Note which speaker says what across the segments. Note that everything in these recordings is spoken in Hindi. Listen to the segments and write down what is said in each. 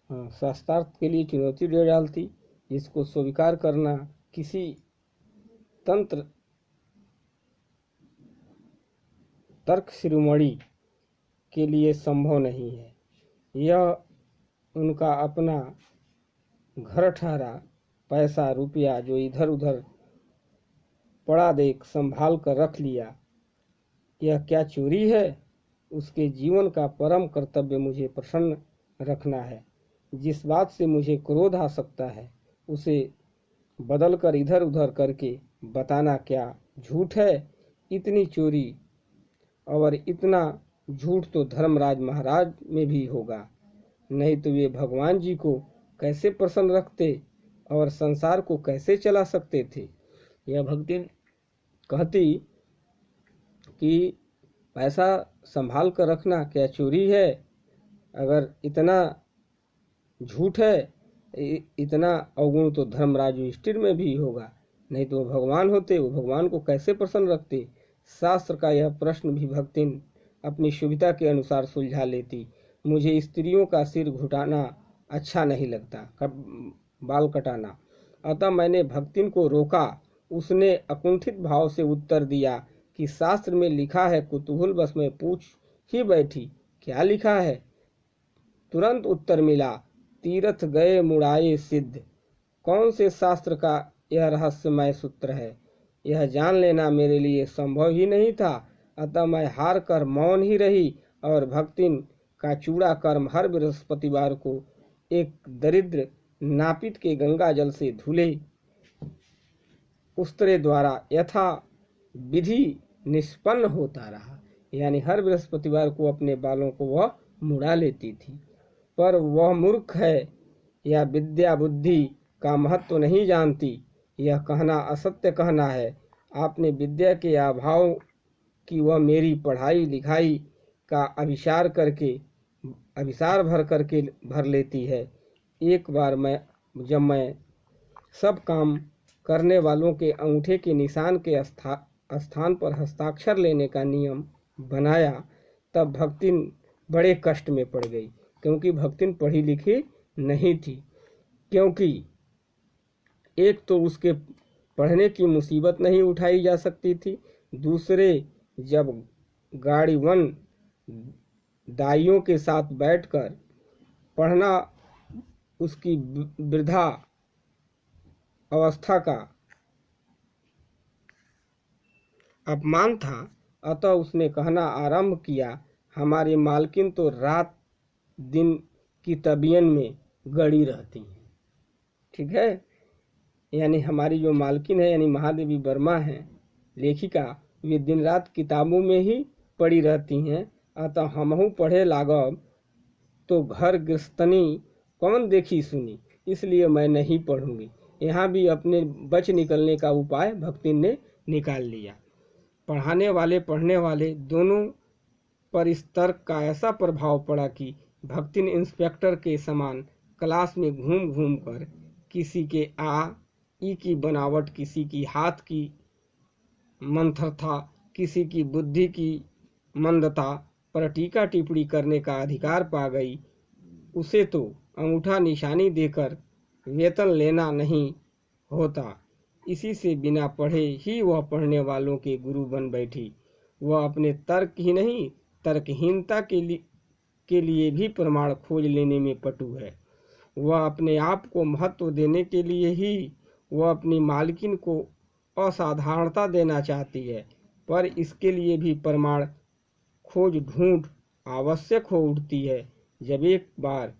Speaker 1: शास्त्रार्थ के लिए चुनौती दे डालती, जिसको स्वीकार करना किसी तंत्र तर्क शिरोमणि के लिए संभव नहीं है। यह उनका अपना घर ठहरा पैसा रुपया जो इधर उधर पड़ा देख संभाल कर रख लिया, यह क्या चोरी है? उसके जीवन का परम कर्तव्य मुझे प्रसन्न रखना है। जिस बात से मुझे क्रोध आ सकता है उसे बदल कर इधर उधर करके बताना क्या झूठ है? इतनी चोरी और इतना झूठ तो धर्मराज महाराज में भी होगा, नहीं तो वे भगवान जी को कैसे प्रसन्न रखते और संसार को कैसे चला सकते थे। यह भक्ति कहती कि पैसा संभाल कर रखना क्या चोरी है? अगर इतना झूठ है, इतना अवगुण तो धर्मराज युधिष्ठिर में भी होगा, नहीं तो वो भगवान होते, वो भगवान को कैसे प्रसन्न रखते। शास्त्र का यह प्रश्न भी भक्तिन अपनी सुविधा के अनुसार सुलझा लेती। मुझे स्त्रियों का सिर घुटाना अच्छा नहीं लगता, बाल कटाना। अतः मैंने भक्तिन को रोका। उसने अकुंठित भाव से उत्तर दिया कि शास्त्र में लिखा है। कुतूहल बस में पूछ ही बैठी, क्या लिखा है? तुरंत उत्तर मिला, तीर्थ गए मुड़ाए सिद्ध। कौन से शास्त्र का यह रहस्यमय सूत्र है? यह जान लेना मेरे लिए संभव ही नहीं था। अतः मैं हार कर मौन ही रही और भक्तिन का चूड़ा कर्म हर बृहस्पतिवार को एक दरिद्र नापित के गंगा जल से धुले उस्तरे द्वारा यथा विधि निष्पन्न होता रहा। यानी हर बृहस्पतिवार को अपने बालों को वह मुड़ा लेती थी। पर वह मूर्ख है या विद्या बुद्धि का महत्व नहीं जानती, यह कहना असत्य कहना है। आपने विद्या के अभाव की वह मेरी पढ़ाई लिखाई का अभिसार भर लेती है। एक बार जब मैं सब काम करने वालों के अंगूठे के निशान के स्थान पर हस्ताक्षर लेने का नियम बनाया, तब भक्तिन बड़े कष्ट में पड़ गई, क्योंकि भक्तिन पढ़ी लिखी नहीं थी। क्योंकि एक तो उसके पढ़ने की मुसीबत नहीं उठाई जा सकती थी, दूसरे जब गाड़ी वन दाइयों के साथ बैठकर पढ़ना उसकी वृद्धा अवस्था का अपमान था। अतः उसने कहना आरंभ किया, हमारी मालकिन तो रात दिन की तबियन में गड़ी रहती हैं। ठीक है, यानी हमारी जो मालकिन है यानी महादेवी वर्मा है लेखिका, वे दिन रात किताबों में ही पड़ी रहती हैं। अतः हमहू पढ़े लागब तो घर गृहस्थनी कौन देखी सुनी, इसलिए मैं नहीं पढ़ूंगी। यहाँ भी अपने बच निकलने का उपाय भक्तिन ने निकाल लिया। पढ़ाने वाले पढ़ने वाले दोनों पर इस तर्क का ऐसा प्रभाव पड़ा कि भक्तिन इंस्पेक्टर के समान क्लास में घूम घूम कर किसी के ई की बनावट, किसी की हाथ की मंथरता, किसी की बुद्धि की मंदता पर टीका टिप्पणी करने का अधिकार पा गई। उसे तो अंगूठा निशानी देकर वेतन लेना नहीं होता, इसी से बिना पढ़े ही वह पढ़ने वालों के गुरु बन बैठी। वह अपने तर्क ही नहीं, तर्कहीनता के लिए भी प्रमाण खोज लेने में पटु है। वह अपने आप को महत्व देने के लिए ही वह अपनी मालकिन को असाधारणता देना चाहती है, पर इसके लिए भी प्रमाण खोज ढूंढ आवश्यक हो उठती है। जब एक बार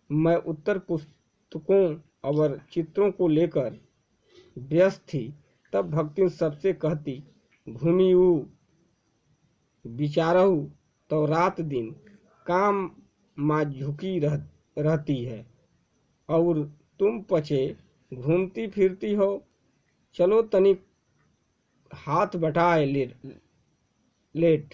Speaker 1: मैं उत्तर पुस्तकों और चित्रों को लेकर व्यस्त थी, तब भक्तिन सबसे कहती, घूमियू विचारहु तो रात दिन काम माँ झुकी रहती है, और तुम पछे घूमती फिरती हो। चलो तनिक हाथ बटाए लेट।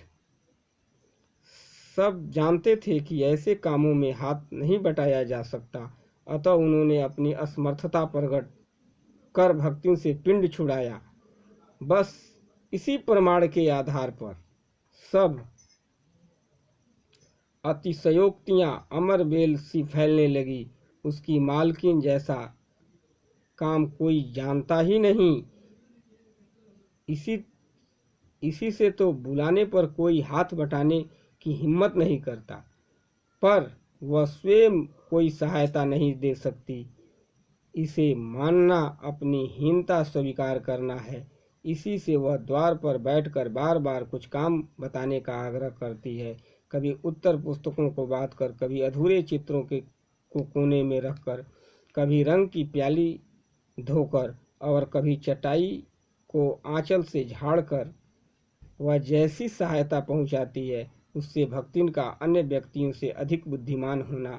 Speaker 1: सब जानते थे कि ऐसे कामों में हाथ नहीं बटाया जा सकता, अतः उन्होंने अपनी असमर्थता प्रकट कर भक्तिन से पिंड छुड़ाया। बस इसी प्रमाण के आधार पर सब अतिशयोक्तियां अमर बेल सी फैलने लगी। उसकी मालकिन जैसा काम कोई जानता ही नहीं। इसी से तो बुलाने पर कोई हाथ बटाने की हिम्मत नहीं करता, पर वह स्वयं कोई सहायता नहीं दे सकती। इसे मानना अपनी हीनता स्वीकार करना है। इसी से वह द्वार पर बैठकर बार बार कुछ काम बताने का आग्रह करती है। कभी उत्तर पुस्तकों को बात कर, कभी अधूरे चित्रों के को कोने में रखकर, कभी रंग की प्याली धोकर और कभी चटाई को आंचल से झाड़कर वह जैसी सहायता पहुंचाती है, उससे भक्तिन का अन्य व्यक्तियों से अधिक बुद्धिमान होना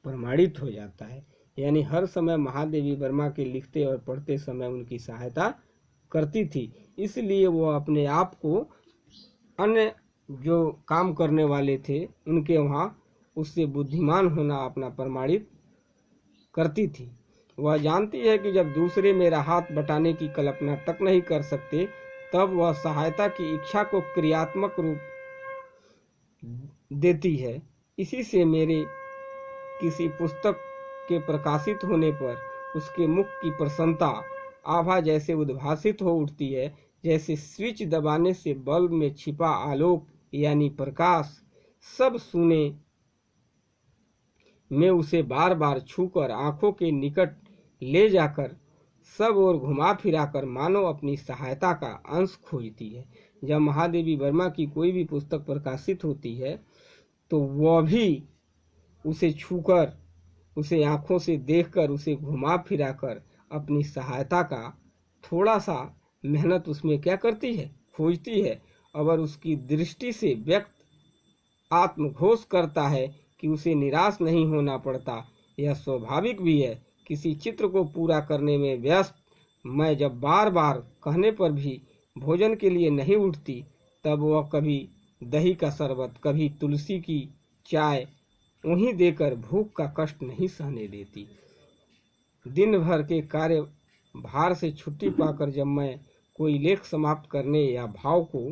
Speaker 1: प्रमाणित हो जाता है। यानी हर समय महादेवी वर्मा के लिखते और पढ़ते समय उनकी सहायता करती थी। इसलिए वो अपने आप को अन्य जो काम करने वाले थे उनके वहाँ उससे बुद्धिमान होना अपना प्रमाणित करती थी। वह जानती है कि जब दूसरे मेरा हाथ बटाने की कल्पना तक नहीं कर सकते, तब वह सहायता की इच्छा को क्रियात्मक रूप देती है। इसी से मेरे किसी पुस्तक के प्रकाशित होने पर उसके मुख की प्रसन्नता आभा जैसे उद्भासित हो उठती है, जैसे स्विच दबाने से बल्ब में छिपा आलोक यानी प्रकाश सब सुने में उसे बार बार छूकर आंखों के निकट ले जाकर सब और घुमा फिराकर मानो अपनी सहायता का अंश खोजती है। जब महादेवी वर्मा की कोई भी पुस्तक प्रकाशित होती है तो वह भी उसे छूकर, उसे आंखों से देखकर, उसे घुमा फिराकर अपनी सहायता का थोड़ा सा मेहनत उसमें क्या करती है, खोजती है। और उसकी दृष्टि से व्यक्त आत्मघोष करता है कि उसे निराश नहीं होना पड़ता। यह स्वाभाविक भी है। किसी चित्र को पूरा करने में व्यस्त मैं जब बार बार कहने पर भी भोजन के लिए नहीं उठती, तब वह कभी दही का शरबत, कभी तुलसी की चाय उन्हीं देकर भूख का कष्ट नहीं सहने देती। दिन भर के कार्य भार से छुट्टी पाकर जब मैं कोई लेख समाप्त करने या भाव को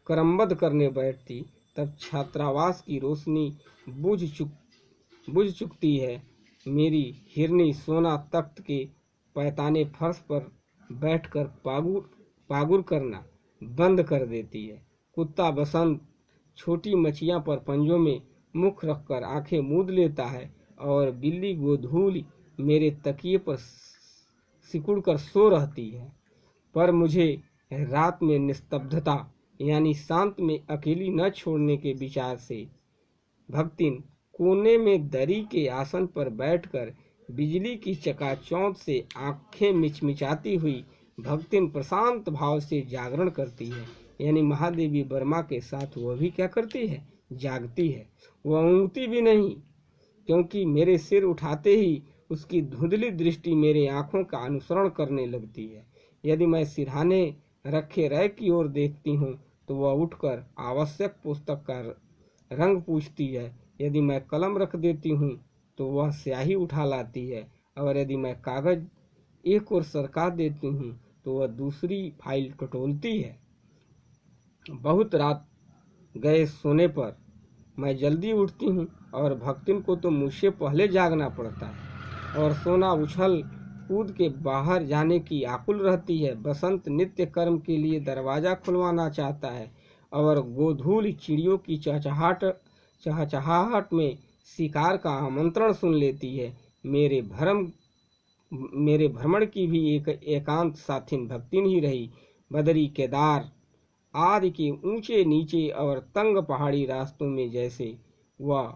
Speaker 1: क्रमबद्ध करने बैठती, तब छात्रावास की रोशनी बुझ चुकती है। मेरी हिरनी सोना तख्त के पैताने फर्श पर बैठकर पागुर करना बंद कर देती है। कुत्ता बसंत छोटी मछियां पर पंजों में मुख रखकर आंखें मूंद लेता है और बिल्ली गोधूली मेरे तकिए पर सिकुड़कर सो रहती है। पर मुझे रात में निस्तब्धता यानी शांत में अकेली न छोड़ने के विचार से भक्तिन कोने में दरी के आसन पर बैठकर बिजली की चकाचौंध से आंखें मिचमिचाती हुई भक्तिन प्रशांत भाव से जागरण करती है। यानी महादेवी वर्मा के साथ वह भी क्या करती है, जागती है। वह ऊँगती भी नहीं, क्योंकि मेरे सिर उठाते ही उसकी धुंधली दृष्टि मेरे आंखों का अनुसरण करने लगती है। यदि मैं सिरहाने रखे रैक की ओर देखती हूँ तो वह उठकर आवश्यक पुस्तक का रंग पूछती है। यदि मैं कलम रख देती हूँ तो वह स्याही उठा लाती है, और यदि मैं कागज एक ओर सरका देती हूँ तो वह दूसरी फाइल टटोलती है। बहुत रात गए सोने पर मैं जल्दी उठती हूँ और भक्तिन को तो मुझसे पहले जागना पड़ता है और सोना उछल कूद के बाहर जाने की आकुल रहती है। बसंत नित्य कर्म के लिए दरवाजा खुलवाना चाहता है और गोधूल चिड़ियों की चहचहाहट में शिकार का आमंत्रण सुन लेती है। मेरे भ्रमण की भी एक एकांत साथिन भक्तिन ही रही। बदरी, केदार आदि के ऊंचे नीचे और तंग पहाड़ी रास्तों में जैसे वह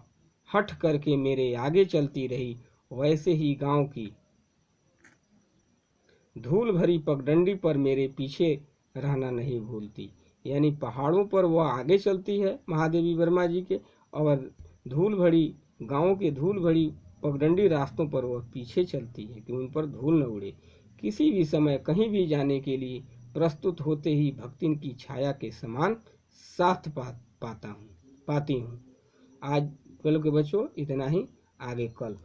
Speaker 1: हठ करके मेरे आगे चलती रही, वैसे ही गांव की धूल भरी पगडंडी पर मेरे पीछे रहना नहीं भूलती। यानी पहाड़ों पर वह आगे चलती है महादेवी वर्मा जी के, और धूल भरी गांवों के धूल भरी पगडंडी रास्तों पर वह पीछे चलती है कि उन पर धूल न उड़े। किसी भी समय कहीं भी जाने के लिए प्रस्तुत होते ही भक्तिन की छाया के समान साथ पाती हूँ। आज कल के बच्चों इतना ही, आगे कल।